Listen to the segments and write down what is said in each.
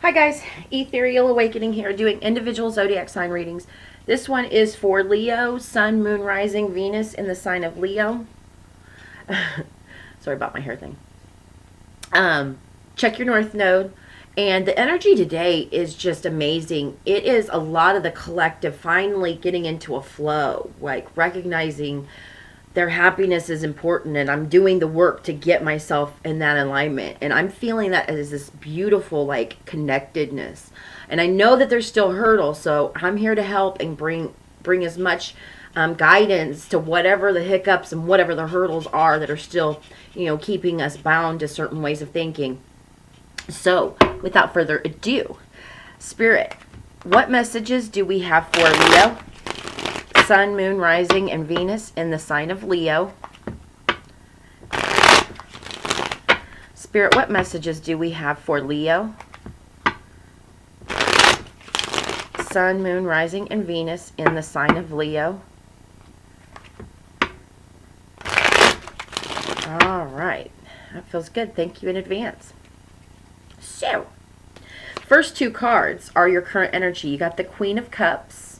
Hi guys, Ethereal Awakening here, doing individual zodiac sign readings. This one is for Leo, Sun, Moon, Rising, Venus in the sign of Leo. Sorry about my hair thing. Check your North Node. And the energy today is just amazing. It is a lot of the collective finally getting into a flow, like recognizing their happiness is important, and I'm doing the work to get myself in that alignment, and I'm feeling that as this beautiful like connectedness. And I know that there's still hurdles, so I'm here to help and bring as much guidance to whatever the hiccups and whatever the hurdles are that are still, keeping us bound to certain ways of thinking. So without further ado, Spirit, what messages do we have for Leo, Sun, Moon, Rising, and Venus in the sign of Leo? Spirit, what messages do we have for Leo, Sun, Moon, Rising, and Venus in the sign of Leo? All right. That feels good. Thank you in advance. So, first two cards are your current energy. You got the Queen of Cups,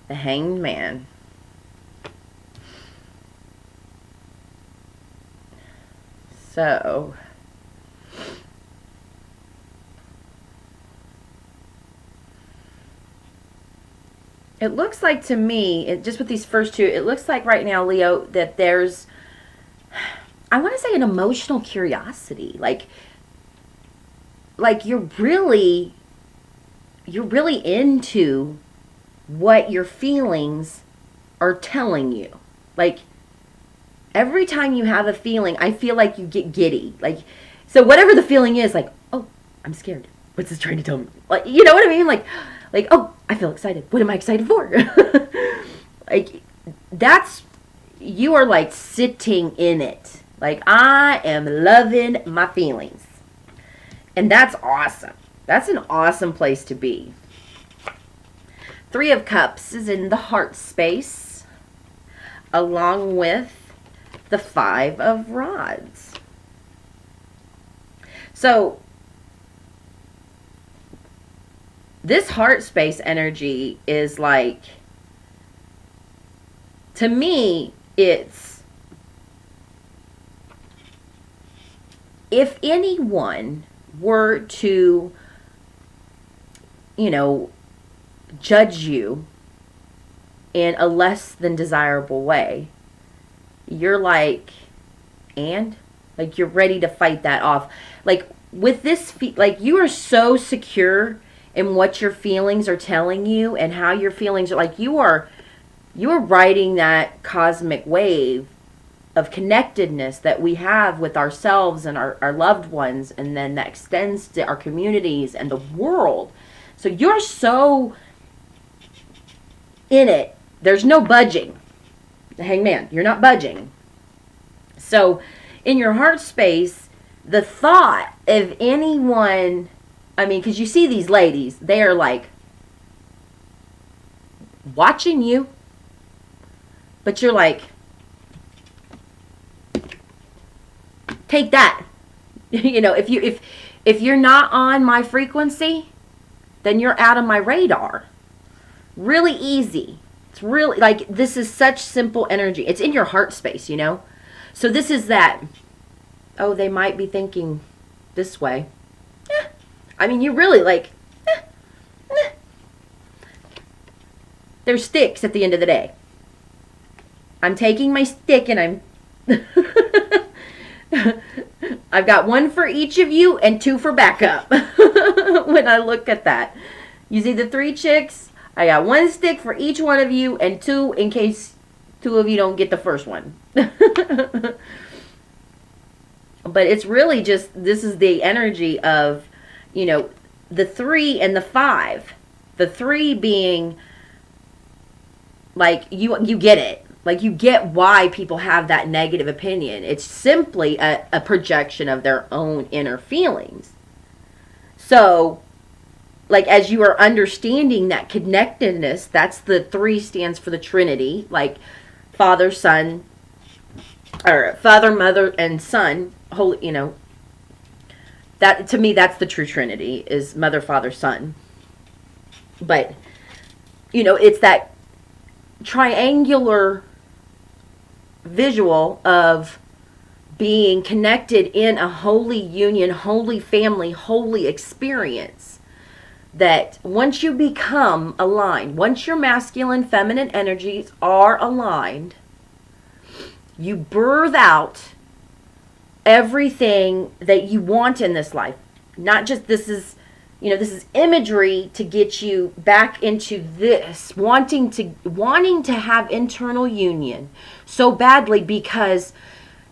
the Hanged Man, so it looks like to me, just with these first two, it looks like right now, Leo, that there's, I want to say, an emotional curiosity, like you're really into what your feelings are telling you. Like every time you have a feeling, I feel like you get giddy. Like, so whatever the feeling is, like, oh, I'm scared. What's this trying to tell me? Like, you know what I mean? Like, oh, I feel excited. What am I excited for? Like, that's, you are like sitting in it. Like, I am loving my feelings. And that's awesome. That's an awesome place to be. Three of Cups is in the heart space, along with the Five of Rods. So, this heart space energy is like, to me, it's, if anyone were to, judge you in a less than desirable way, you're like, and like, you're ready to fight that off. Like with this, like, you are so secure in what your feelings are telling you and how your feelings are, like, you are riding that cosmic wave of connectedness that we have with ourselves and our loved ones, and then that extends to our communities and the world. So you're so in it, there's no budging. The Hangman, you're not budging. So in your heart space, the thought of anyone, I mean, because you see these ladies, they are like watching you, but you're like, take that. If you're not on my frequency, then you're out of my radar. Really easy. It's really, like, this is such simple energy. It's in your heart space, So this is that, oh, they might be thinking this way. I mean, you really like, they're sticks at the end of the day. I'm taking my stick and I'm I've got one for each of you and two for backup. When I look at that, you see the three chicks, I got one stick for each one of you and two in case two of you don't get the first one. But it's really just, this is the energy of, the 3 and the 5. The 3 being like, you get it. Like, you get why people have that negative opinion. It's simply a projection of their own inner feelings. So, like, as you are understanding that connectedness, that's the 3 stands for the Trinity, like Father, Son, or Father, Mother, and Son, holy, That, to me, that's the true Trinity, is Mother, Father, Son. But, it's that triangular visual of being connected in a holy union, holy family, holy experience. That once you become aligned, once your masculine, feminine energies are aligned, you birth out everything that you want in this life. Not just, this is imagery to get you back into this, wanting to have internal union so badly, because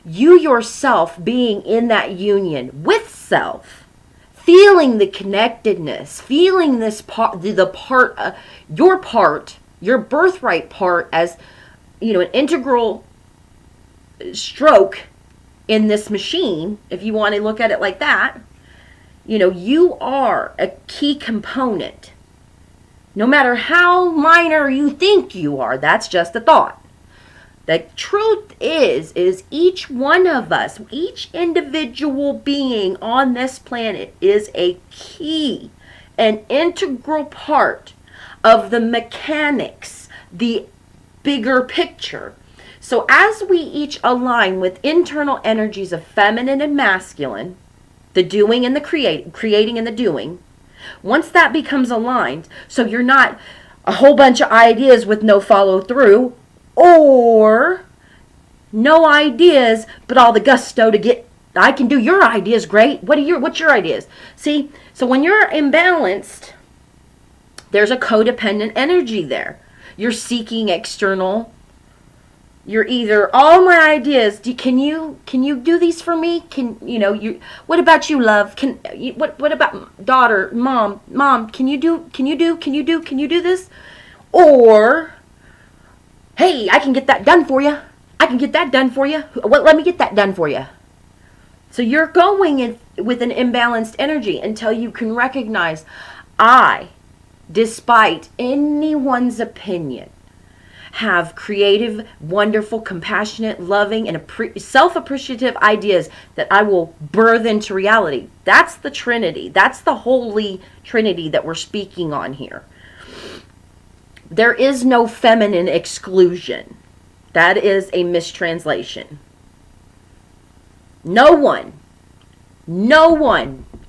you yourself being in that union with self, feeling the connectedness, feeling this part, your birthright part as, an integral stroke in this machine, if you want to look at it like that. You are a key component. No matter how minor you think you are, that's just a thought. The truth is each one of us, each individual being on this planet is a key, an integral part of the mechanics, the bigger picture. So as we each align with internal energies of feminine and masculine, the doing and the creating and the doing, once that becomes aligned, so you're not a whole bunch of ideas with no follow through, or no ideas but all the gusto to get, I can do your ideas, great, what's your ideas? See, so when you're imbalanced, there's a codependent energy there. You're seeking external. You're either, all my ideas, can you do these for me? What about you, love? What about daughter, mom, can you do this? Or, hey, I can get that done for you. Let me get that done for you. So you're going in with an imbalanced energy until you can recognize, I, despite anyone's opinion, have creative, wonderful, compassionate, loving, and self-appreciative ideas that I will birth into reality. That's the Trinity. That's the Holy Trinity that we're speaking on here. There is no feminine exclusion. That is a mistranslation. No one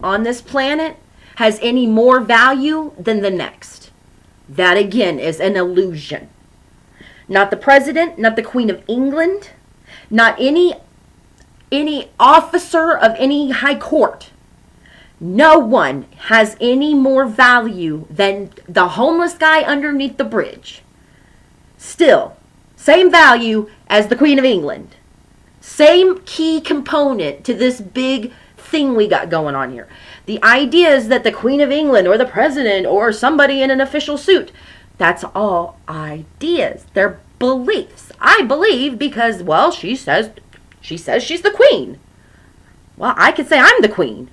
on this planet has any more value than the next. That again is an illusion. Not the president, not the Queen of England, not any officer of any high court. No one has any more value than the homeless guy underneath the bridge. Still, same value as the Queen of England. Same key component to this big thing we got going on here. The idea is that the Queen of England or the president or somebody in an official suit, that's all ideas. They're beliefs. I believe because, well, she says she's the queen. Well, I could say I'm the queen.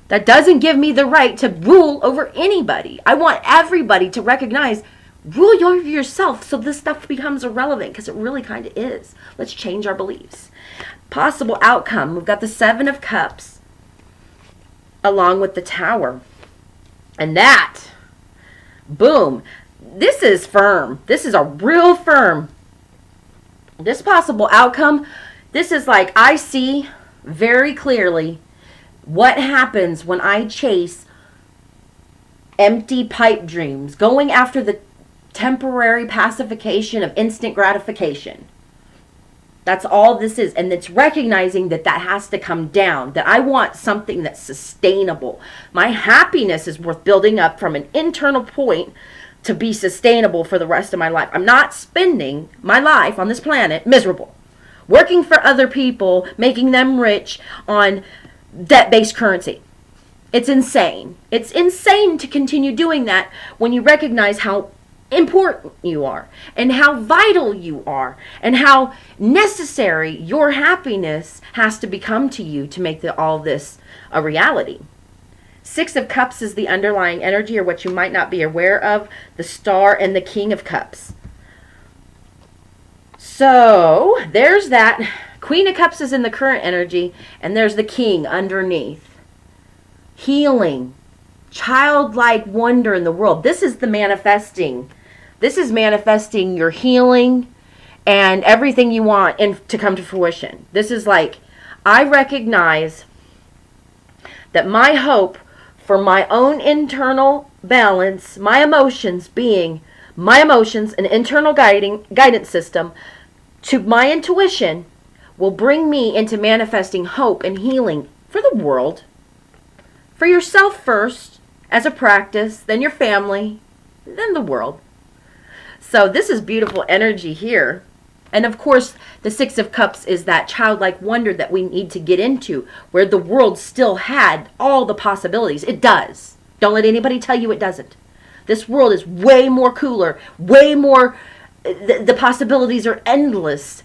That doesn't give me the right to rule over anybody. I want everybody to recognize, rule over yourself, so this stuff becomes irrelevant, because it really kind of is. Let's change our beliefs. Possible outcome. We've got the Seven of Cups along with the Tower. And that, boom. This is firm. This is a real firm. This possible outcome, this is like, I see very clearly what happens when I chase empty pipe dreams, going after the temporary pacification of instant gratification. That's all this is. And it's recognizing that has to come down, that I want something that's sustainable. My happiness is worth building up from an internal point to be sustainable for the rest of my life. I'm not spending my life on this planet miserable, working for other people, making them rich on debt-based currency. It's insane. It's insane to continue doing that when you recognize how important you are and how vital you are and how necessary your happiness has to become to you to make all this a reality. Six of Cups is the underlying energy, or what you might not be aware of, the Star and the King of Cups. So there's that. Queen of Cups is in the current energy, and there's the King underneath. healing, childlike wonder in the world. This is the manifesting. This is manifesting your healing and everything you want to come to fruition. This is like, I recognize that my hope for my own internal balance, my emotions, an internal guidance system to my intuition, will bring me into manifesting hope and healing for the world, for yourself first as a practice, then your family, then the world. So this is beautiful energy here. And of course, the Six of Cups is that childlike wonder that we need to get into, where the world still had all the possibilities. It does. Don't let anybody tell you it doesn't. This world is way more cooler, way more, the possibilities are endless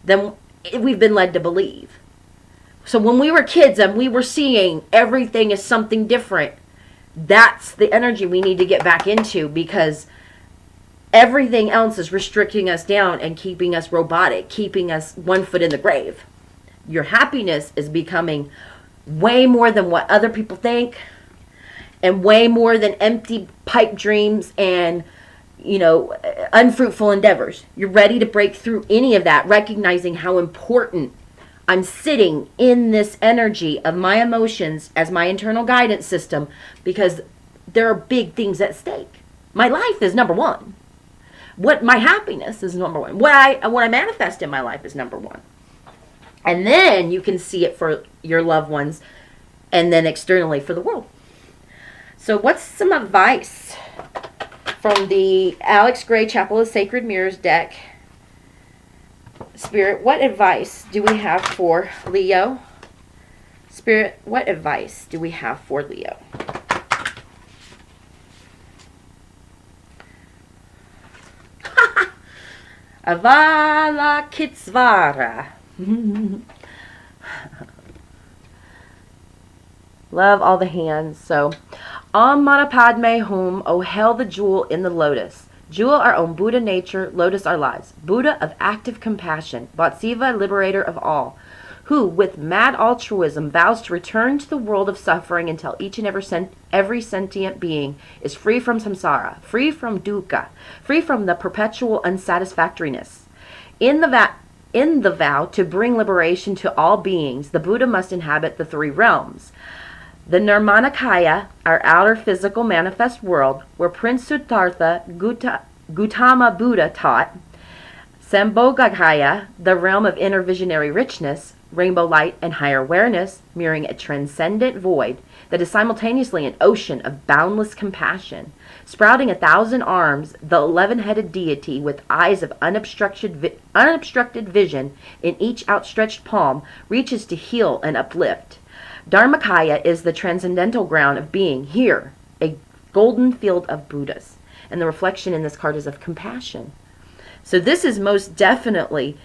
than we've been led to believe. So when we were kids and we were seeing everything as something different, that's the energy we need to get back into, because everything else is restricting us down and keeping us robotic, keeping us one foot in the grave. Your happiness is becoming way more than what other people think, and way more than empty pipe dreams and, unfruitful endeavors. You're ready to break through any of that, recognizing how important I'm sitting in this energy of my emotions as my internal guidance system, because there are big things at stake. My life is number one. My happiness is number one. What I manifest in my life is number one. And then you can see it for your loved ones, and then externally for the world. So what's some advice from the Alex Gray Chapel of Sacred Mirrors deck? Spirit, what advice do we have for Leo? Spirit, what advice do we have for Leo? Avala Kitsvara. Love all the hands. So, Om Mani Padme Hum, oh hail the jewel in the lotus. Jewel our own Buddha nature, lotus our lives. Buddha of active compassion, Vatseva liberator of all, who with mad altruism vows to return to the world of suffering until each and every sentient being is free from samsara, free from dukkha, free from the perpetual unsatisfactoriness. In the vow to bring liberation to all beings, the Buddha must inhabit the three realms. The Nirmanakaya, our outer physical manifest world, where Prince Siddhartha Gautama Buddha taught. Sambhogakaya, the realm of inner visionary richness, rainbow light and higher awareness, mirroring a transcendent void that is simultaneously an ocean of boundless compassion. Sprouting 1,000 arms, the 11-headed deity with eyes of unobstructed vision in each outstretched palm reaches to heal and uplift. Dharmakaya is the transcendental ground of being, here, a golden field of Buddhas. And the reflection in this card is of compassion. So this is most definitely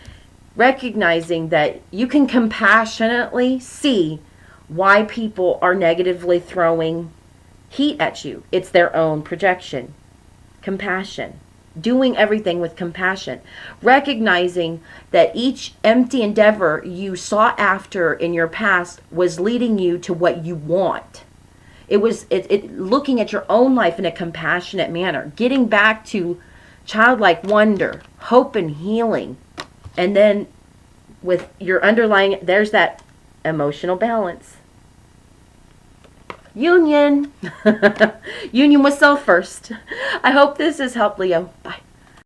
recognizing that you can compassionately see why people are negatively throwing heat at you. It's their own projection. Compassion. Doing everything with compassion. Recognizing that each empty endeavor you sought after in your past was leading you to what you want. It was looking at your own life in a compassionate manner. Getting back to childlike wonder, hope and healing. And then with your underlying, there's that emotional balance. Union. Union with self first. I hope this has helped, Leo. Bye.